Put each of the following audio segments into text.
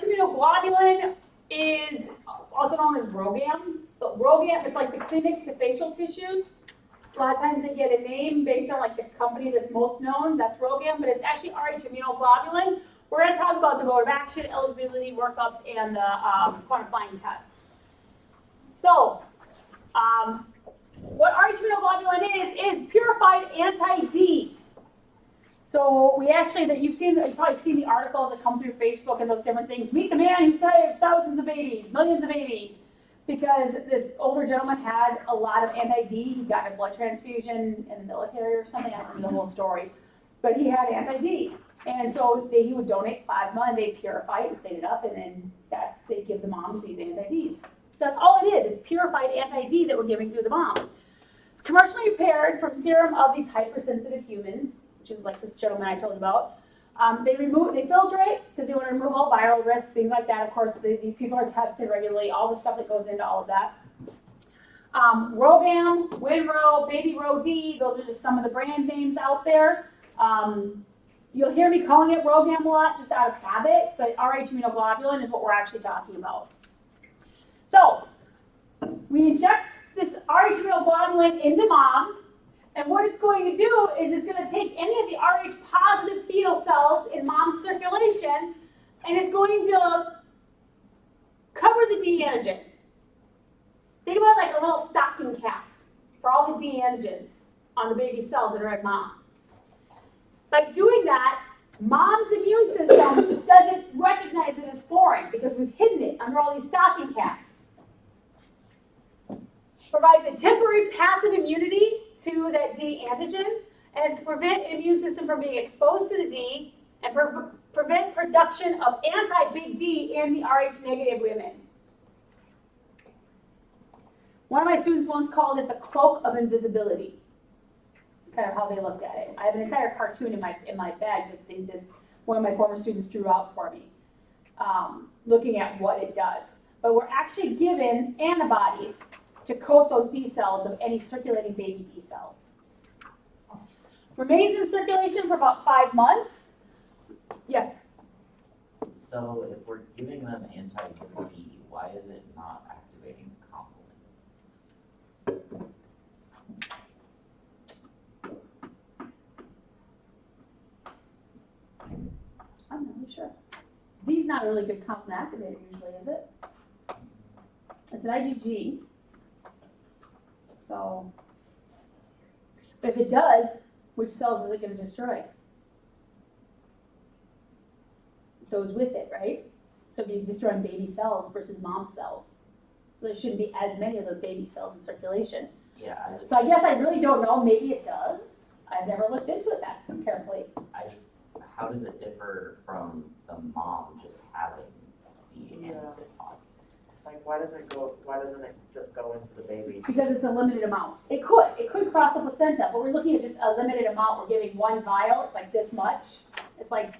Immunoglobulin is also known as RhoGAM. But RhoGAM is like the clinics to facial tissues. A lot of times they get a name based on like the company that's most known. That's RhoGAM, but it's actually Rh immunoglobulin. We're going to talk about the mode of action, eligibility, workups, and the quantifying tests. So, what Rh immunoglobulin is purified anti-D. So we actually, you've probably seen the articles that come through Facebook and those different things. Meet the man who saved thousands of babies, millions of babies, because this older gentleman had a lot of anti-D. He got a blood transfusion in the military or something. I don't remember the whole story, but he had anti-D, and so he would donate plasma and they purify it and clean it up, and then they give the moms these anti-Ds. So that's all it is. It's purified anti-D that we're giving to the mom. It's commercially prepared from serum of these hypersensitive humans, which is like this gentleman I told you about. They filter it because they want to remove all viral risks, things like that. Of course, these people are tested regularly, all the stuff that goes into all of that. RhoGAM, WinRho, Baby Rho-D, those are just some of the brand names out there. You'll hear me calling it RhoGAM a lot just out of habit, but Rh immunoglobulin is what we're actually talking about. So, we inject this Rh immunoglobulin into mom. And what it's going to do is it's going to take any of the Rh positive fetal cells in mom's circulation, and it's going to cover the D antigen. Think about it like a little stocking cap for all the D antigens on the baby cells that are in mom. By doing that, mom's immune system doesn't recognize it as foreign because we've hidden it under all these stocking caps. Provides a temporary passive immunity to that D antigen, and it's to prevent an immune system from being exposed to the D and prevent production of anti-big D in the Rh negative women. One of my students once called it the cloak of invisibility. It's kind of how they looked at it. I have an entire cartoon in my bag that one of my former students drew out for me, looking at what it does. But we're actually given antibodies to coat those D cells of any circulating baby D cells. Remains in circulation for about 5 months. Yes? So if we're giving them anti-D, why is it not activating the complement? I'm not really sure. D's not a really good complement activator usually, is it? It's an IgG. So, if it does, which cells is it going to destroy? Those with it, right? So it'd be destroying baby cells versus mom cells. So there shouldn't be as many of those baby cells in circulation. Yeah. So I guess I really don't know. Maybe it does. I've never looked into it that carefully. How does it differ from the mom just having the antibodies? Like, why doesn't it just go into the baby? Because it's a limited amount. It could cross the placenta, but we're looking at just a limited amount. We're giving one vial. It's like this much. It's like,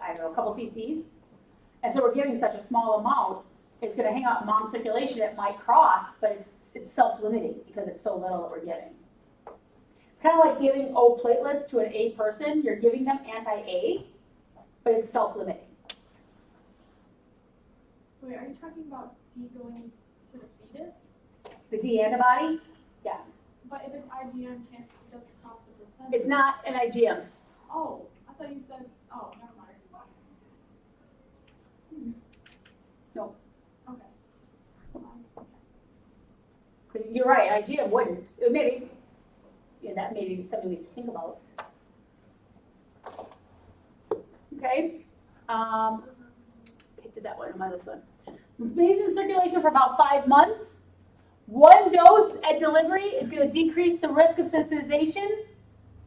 I don't know, a couple cc's. And so we're giving such a small amount, it's going to hang out in mom's circulation. It might cross, but it's self-limiting because it's so little that we're giving. It's kind of like giving O platelets to an A person. You're giving them anti-A, but it's self-limiting. Wait, are you talking about D going to the fetus? The D antibody? Yeah. But if it's IgM, it doesn't cross the placenta. It's not an IgM. Oh, I thought you said, oh, never mind. No. Okay. Because you're right, IgM wouldn't. Maybe, that may be something we can think about. Okay. Did that one, or my this one? Remains in circulation for about 5 months. 1 dose at delivery is going to decrease the risk of sensitization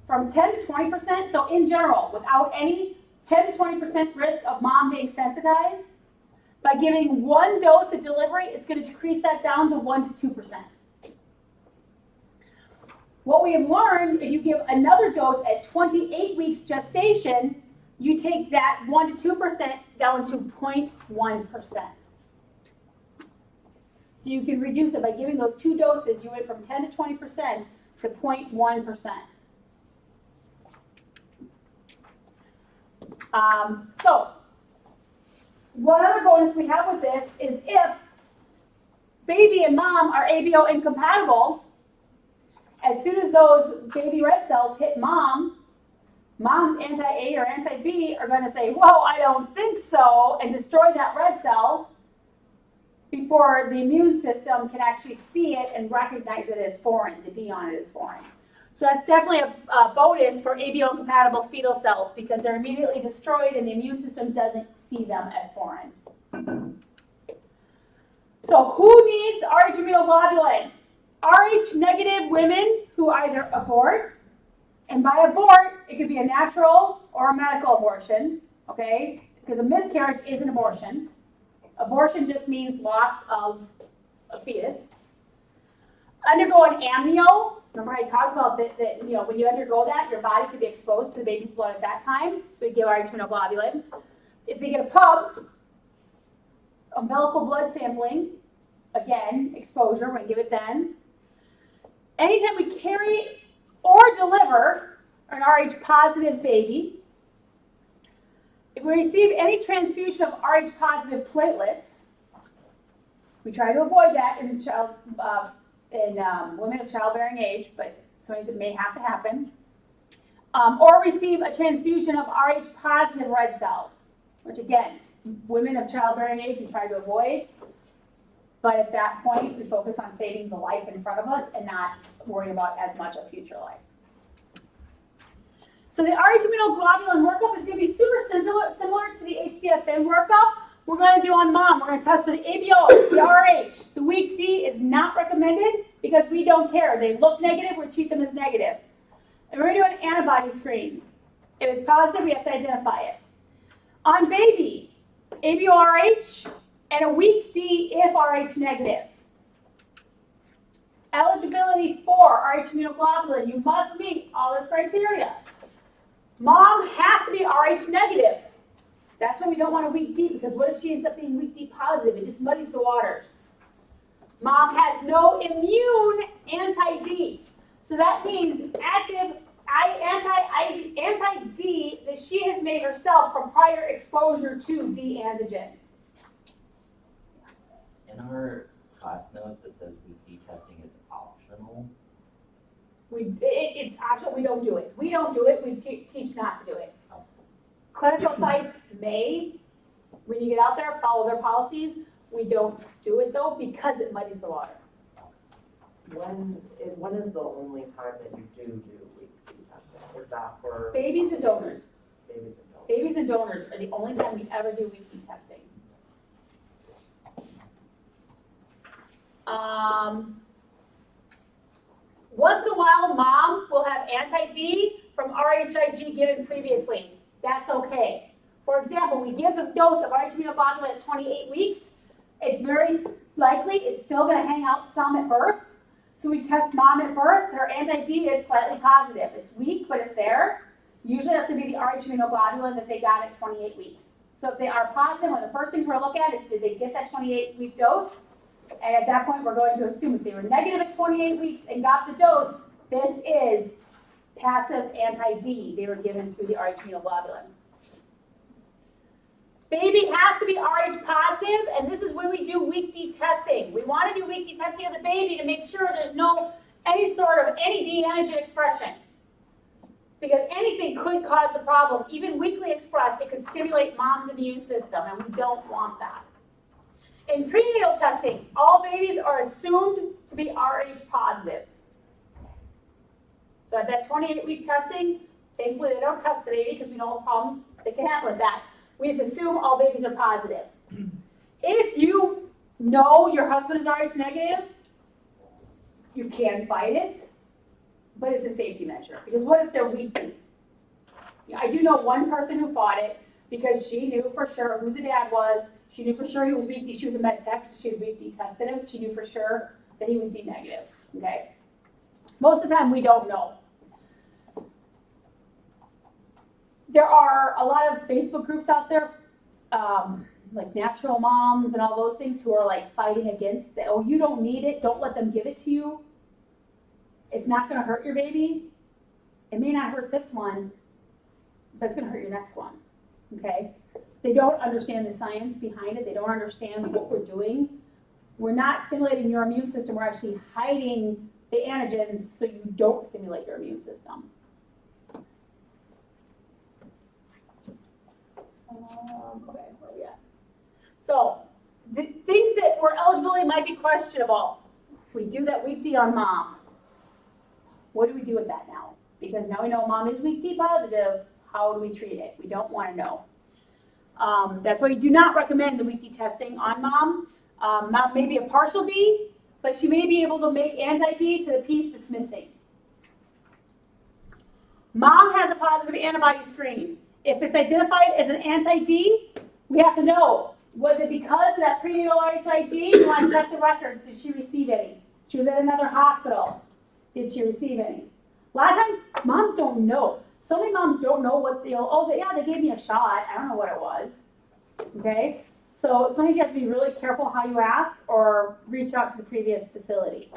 from 10 to 20%. So in general, without any 10 to 20% risk of mom being sensitized, by giving 1 dose at delivery, it's going to decrease that down to 1 to 2%. What we have learned, if you give another dose at 28 weeks gestation, you take that 1 to 2% down to 0.1%. So you can reduce it by giving those 2 doses. You went from 10 to 20% to 0.1%. So, one other bonus we have with this is if baby and mom are ABO incompatible, as soon as those baby red cells hit mom's anti-A or anti-B are going to say, whoa, I don't think so, and destroy that red cell before the immune system can actually see it and recognize it as foreign, the D on it is foreign. So that's definitely a bonus for ABO incompatible fetal cells because they're immediately destroyed and the immune system doesn't see them as foreign. So who needs Rh immunoglobulin? Rh negative women who either abort, and by abort, it could be a natural or a medical abortion, okay? Because a miscarriage is an abortion. Abortion just means loss of a fetus. Undergo an amnio. Remember I talked about that you know, when you undergo that, your body could be exposed to the baby's blood at that time, so we give Rh immunoglobulin. If they get a PUBS, umbilical blood sampling, again, exposure, we give it then. Anytime we carry or deliver an Rh positive baby, if we receive any transfusion of Rh positive platelets, we try to avoid that in women of childbearing age, but sometimes it may have to happen. Or receive a transfusion of Rh positive red cells, which again, women of childbearing age we try to avoid. But at that point, we focus on saving the life in front of us and not worry about as much of future life. So the Rh immunoglobulin workup is going to be super similar to the HDFN workup. We're going to do on mom. We're going to test for the ABO, the Rh. The weak D is not recommended because we don't care. They look negative, we treat them as negative. And we're going to do an antibody screen. If it's positive, we have to identify it. On baby, ABO-Rh and a weak D if Rh negative. Eligibility for Rh immunoglobulin, you must meet all this criteria. Mom has to be Rh negative. That's why we don't want a weak D, because what if she ends up being weak D positive? It just muddies the waters. Mom has no immune anti-D. So that means active anti-D that she has made herself from prior exposure to D antigen. In our class notes, it says week D testing is optional. It's optional. We don't do it. We don't do it. We teach not to do it. Clinical sites may, when you get out there, follow their policies. We don't do it though because it muddies the water. When is the only time that you do week D testing? Is that for Babies and donors. babies and adults? Babies and donors are the only time we ever do week D testing. Once in a while, mom will have anti-D from RHIG given previously. That's okay. For example, we give a dose of Rh immunoglobulin at 28 weeks. It's very likely it's still going to hang out some at birth. So we test mom at birth. Her anti-D is slightly positive. It's weak, but it's there. Usually that's going to be the Rh immunoglobulin that they got at 28 weeks. So if they are positive, one of the first things we're going to look at is did they get that 28-week dose? And at that point, we're going to assume if they were negative at 28 weeks and got the dose, this is passive anti-D they were given through the Rh immunoglobulin. Baby has to be Rh positive, and this is when we do weak D testing. We want to do weak D testing of the baby to make sure there's any D antigen expression. Because anything could cause the problem. Even weakly expressed, it could stimulate mom's immune system, and we don't want that. In prenatal testing, all babies are assumed to be Rh positive. So at that 28-week testing, thankfully they don't test the baby because we know what problems that can happen with that. We just assume all babies are positive. If you know your husband is Rh negative, you can fight it, but it's a safety measure. Because what if they're weak D? I do know one person who fought it because she knew for sure who the dad was. She knew for sure he was weak D. She was a med tech, so she had weak D tested him. She knew for sure that he was D negative. Okay. Most of the time, we don't know. There are a lot of Facebook groups out there, like natural moms and all those things, who are like fighting against it. Oh, you don't need it. Don't let them give it to you. It's not going to hurt your baby. It may not hurt this one, but it's going to hurt your next one. okay? They don't understand the science behind it. They don't understand what we're doing. We're not stimulating your immune system. We're actually hiding the antigens so you don't stimulate your immune system. Okay, where are we at? So, the things that were eligibility might be questionable. We do that week D on mom. What do we do with that now? Because now we know mom is week D positive. How do we treat it? We don't want to know. That's why we do not recommend the week D testing on mom. Mom may be a partial D, but she may be able to make anti-D to the piece that's missing. Mom has a positive antibody screen. If it's identified as an anti-D, we have to know, was it because of that prenatal RhIg? You want to check the records. Did she receive any? She was at another hospital. Did she receive any? A lot of times, moms don't know. So many moms don't know what, they gave me a shot. I don't know what it was. Okay? So sometimes you have to be really careful how you ask or reach out to the previous facility.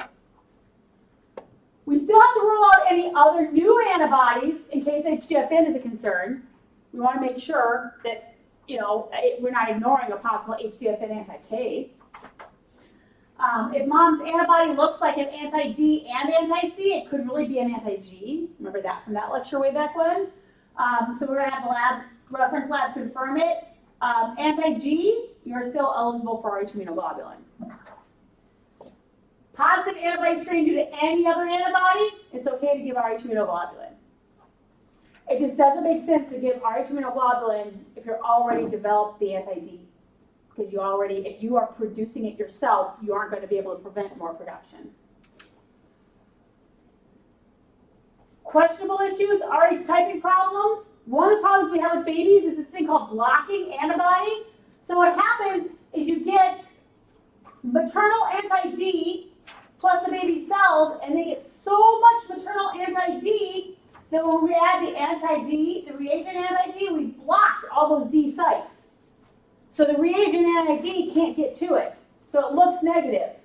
We still have to rule out any other new antibodies in case HDFN is a concern. We want to make sure that, we're not ignoring a possible HDFN anti-K. If mom's antibody looks like an anti-D and anti-C, it could really be an anti-G. Remember that from that lecture way back when? So we're going to have the reference lab confirm it. Anti-G, you're still eligible for Rh immunoglobulin. Positive antibody screen due to any other antibody, it's okay to give Rh immunoglobulin. It just doesn't make sense to give Rh immunoglobulin if you're already developed the anti-D. Because if you are producing it yourself, you aren't going to be able to prevent more production. Questionable issues, Rh typing problems. One of the problems we have with babies is this thing called blocking antibody. So what happens is you get maternal anti-D plus the baby cells, and they get so much maternal anti-D that when we add the anti-D, the reagent anti-D, we blocked all those D sites. So the reagent anti-D can't get to it. So it looks negative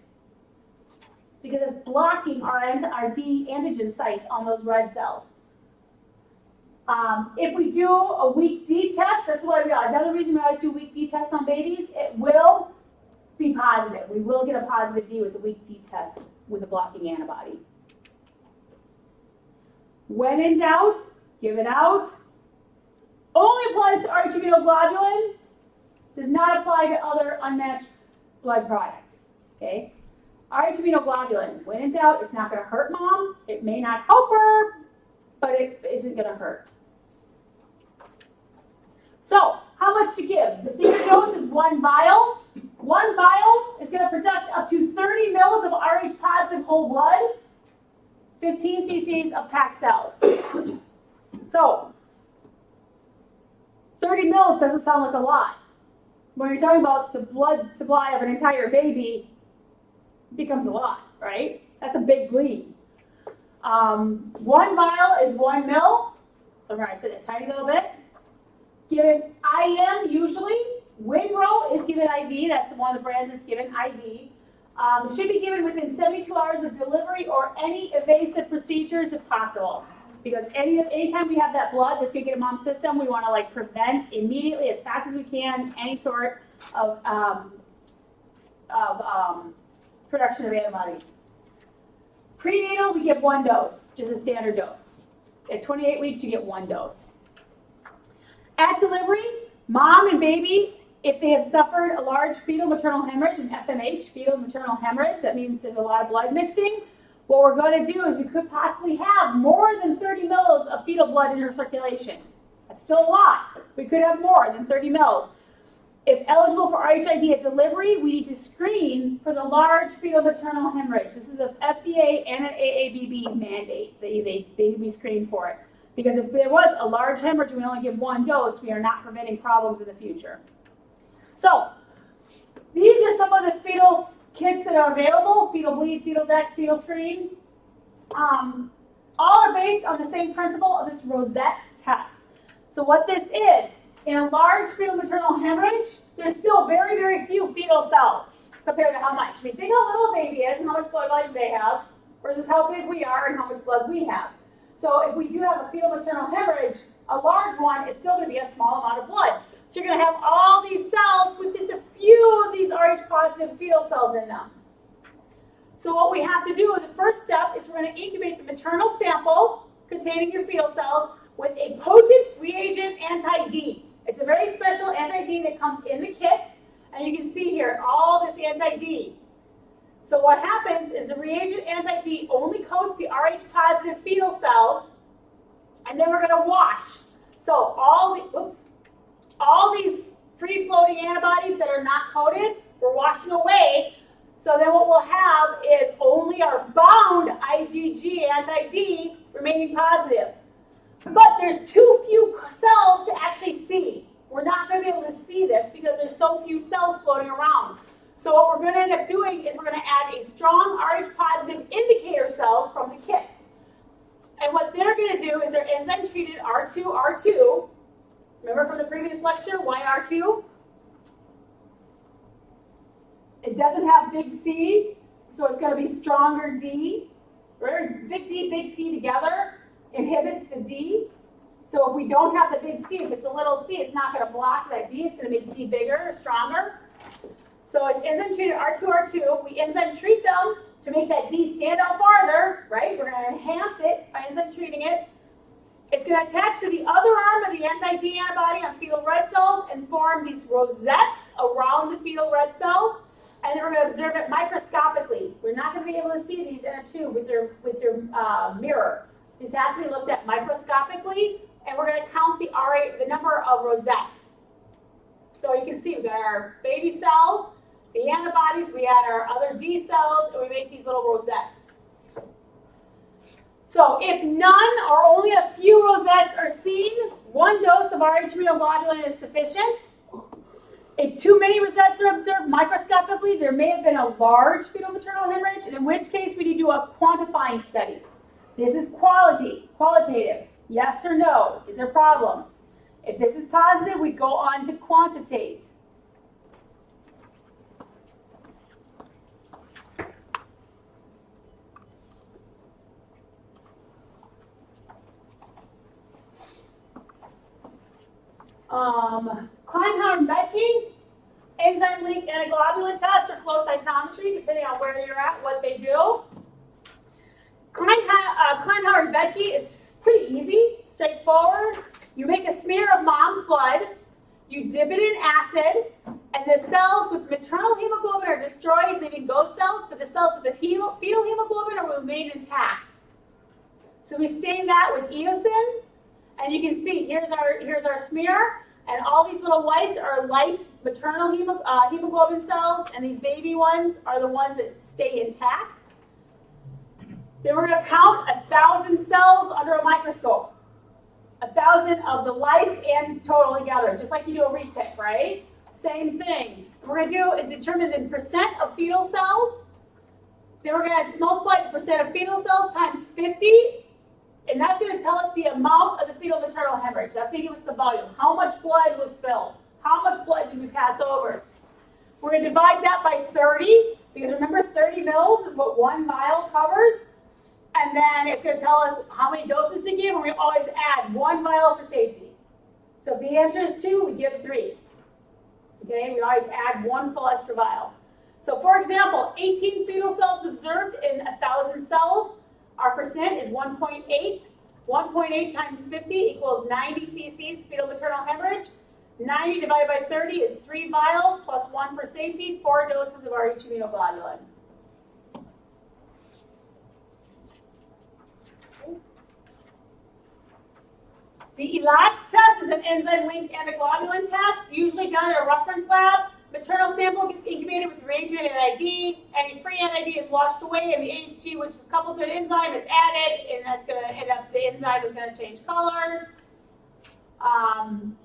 because it's blocking our D antigen sites on those red cells. If we do a weak D test, that's what I realized. Another reason we always do weak D tests on babies, it will be positive. We will get a positive D with the weak D test with a blocking antibody. When in doubt, give it out. Only applies to Rh immunoglobulin. Does not apply to other unmatched blood products. Okay? Rh immunoglobulin. When in doubt, it's not going to hurt mom. It may not help her, but it isn't going to hurt. So, how much to give? The standard dose is 1 vial. 1 vial is going to produce up to 30 mils of Rh positive whole blood, 15 cc's of packed cells. So, 30 mils doesn't sound like a lot. When you're talking about the blood supply of an entire baby, it becomes a lot, right? That's a big bleed. 1 vial is 1 mil. So I'm going to say a tiny little bit. Given IM usually. Wingro is given IV. That's one of the brands that's given IV. Should be given within 72 hours of delivery or any evasive procedures if possible. Because anytime we have that blood that's going to get in mom's system, we want to prevent immediately, as fast as we can, any sort of production of antibodies. Prenatal, we give 1 dose, just a standard dose. At 28 weeks, you get 1 dose. At delivery, mom and baby, if they have suffered a large fetal maternal hemorrhage, an FMH, fetal maternal hemorrhage, that means there's a lot of blood mixing. What we're going to do is we could possibly have more than 30 mils of fetal blood in her circulation. That's still a lot. We could have more than 30 mils. If eligible for RhIg at delivery, we need to screen for the large fetal maternal hemorrhage. This is an FDA and an AABB mandate that we screen for it. Because if there was a large hemorrhage and we only give 1 dose, we are not preventing problems in the future. So, these are some of the fetal kits that are available: fetal bleed, fetal dex, fetal screen. All are based on the same principle of this ROSETTE test. So what this is, in a large fetal maternal hemorrhage, there's still very, very few fetal cells compared to how much. I mean, think how little a baby is and how much blood volume they have versus how big we are and how much blood we have. So if we do have a fetal maternal hemorrhage, a large one is still going to be a small amount of blood. So you're going to have all these cells with just a few of these Rh positive fetal cells in them. So what we have to do, the first step, is we're going to incubate the maternal sample containing your fetal cells with a potent reagent anti-D. It's a very special anti-D that comes in the kit, and you can see here all this anti-D. So what happens is the reagent anti-D only coats the Rh positive fetal cells, and then we're going to wash. So all these free-floating antibodies that are not coated, we're washing away. So then what we'll have is only our bound IgG anti-D remaining positive. But there's too few cells to actually see. We're not going to be able to see this because there's so few cells floating around. So what we're going to end up doing is we're going to add a strong Rh positive indicator cells from the kit. And what they're going to do is they're enzyme treated R2. Remember from the previous lecture, why R2? It doesn't have big C, so it's going to be stronger D. Remember, big D, big C together inhibits the D. So if we don't have the big C, if it's a little c, it's not going to block that D. It's going to make D bigger or stronger. So it's enzyme treated R2. We enzyme treat them to make that D stand out farther, right? We're going to enhance it by enzyme treating it. It's going to attach to the other arm of the anti-D antibody on fetal red cells and form these rosettes around the fetal red cell. And then we're going to observe it microscopically. We're not going to be able to see these in a tube with your mirror. These have to be looked at microscopically, and we're going to count the number of rosettes. So you can see we've got our baby cell, the antibodies, we add our other D cells, and we make these little rosettes. So if none or only a few rosettes are seen, 1 dose of Rh immunoglobulin is sufficient. If too many rosettes are observed microscopically, there may have been a large fetal maternal hemorrhage, and in which case we need to do a quantifying study. This is qualitative. Yes or no? Is there problems? If this is positive, we go on to quantitate. KLEIHAUER-BETKE, enzyme-linked antiglobulin test or flow cytometry, depending on where you're at, what they do. KLEIHAUER-BETKE is pretty easy, straightforward. You make a smear of mom's blood, you dip it in acid, and the cells with maternal hemoglobin are destroyed, leaving ghost cells, but the cells with the fetal hemoglobin will remain intact. So we stain that with eosin, and you can see here's our smear, and all these little whites are lysed maternal hemoglobin cells, and these baby ones are the ones that stay intact. Then we're going to count 1,000 cells under a microscope. 1,000 of the lysed and total together, just like you do a retic, right? Same thing. What we're going to do is determine the percent of fetal cells. Then we're going to multiply the percent of fetal cells times 50, and that's going to tell us the amount of the fetal maternal hemorrhage. That's going to give us the volume. How much blood was spilled? How much blood did we pass over? We're going to divide that by 30, because remember 30 mils is what 1 vial covers. And then it's going to tell us how many doses to give, and we always add 1 vial for safety. So if the answer is 2, we give 3. Okay, we always add 1 full extra vial. So for example, 18 fetal cells observed in 1,000 cells. Our percent is 1.8. 1.8 times 50 equals 90 cc's fetal maternal hemorrhage. 90 divided by 30 is 3 vials plus 1 for safety, 4 doses of Rh immunoglobulin. The ELAT test is an enzyme-linked antiglobulin test, usually done at a reference lab. Maternal sample gets incubated with reagent anti-D. Any free anti-D is washed away, and the AHG, which is coupled to an enzyme, is added, and that's going to end up, the enzyme is going to change colors. And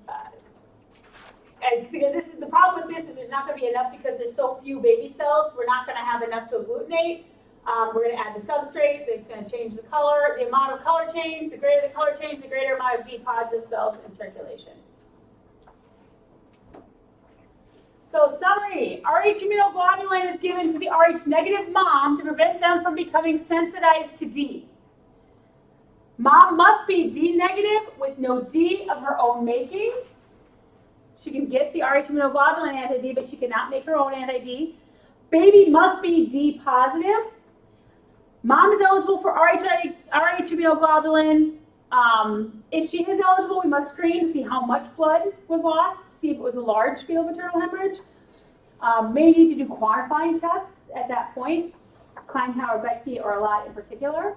because this is the problem with this is there's not going to be enough because there's so few baby cells. We're not going to have enough to agglutinate. We're going to add the substrate. It's going to change the color. The amount of color change, the greater the color change, the greater amount of D positive cells in circulation. So summary, Rh immunoglobulin is given to the Rh negative mom to prevent them from becoming sensitized to D. Mom must be D negative with no D of her own making. She can get the Rh immunoglobulin anti-D, but she cannot make her own anti-D. Baby must be D positive. Mom is eligible for Rh immunoglobulin. If she is eligible, we must screen to see how much blood was lost, to see if it was a large fetal maternal hemorrhage. May need to do quantifying tests at that point, KLEIHAUER-BETKE or ELAT in particular.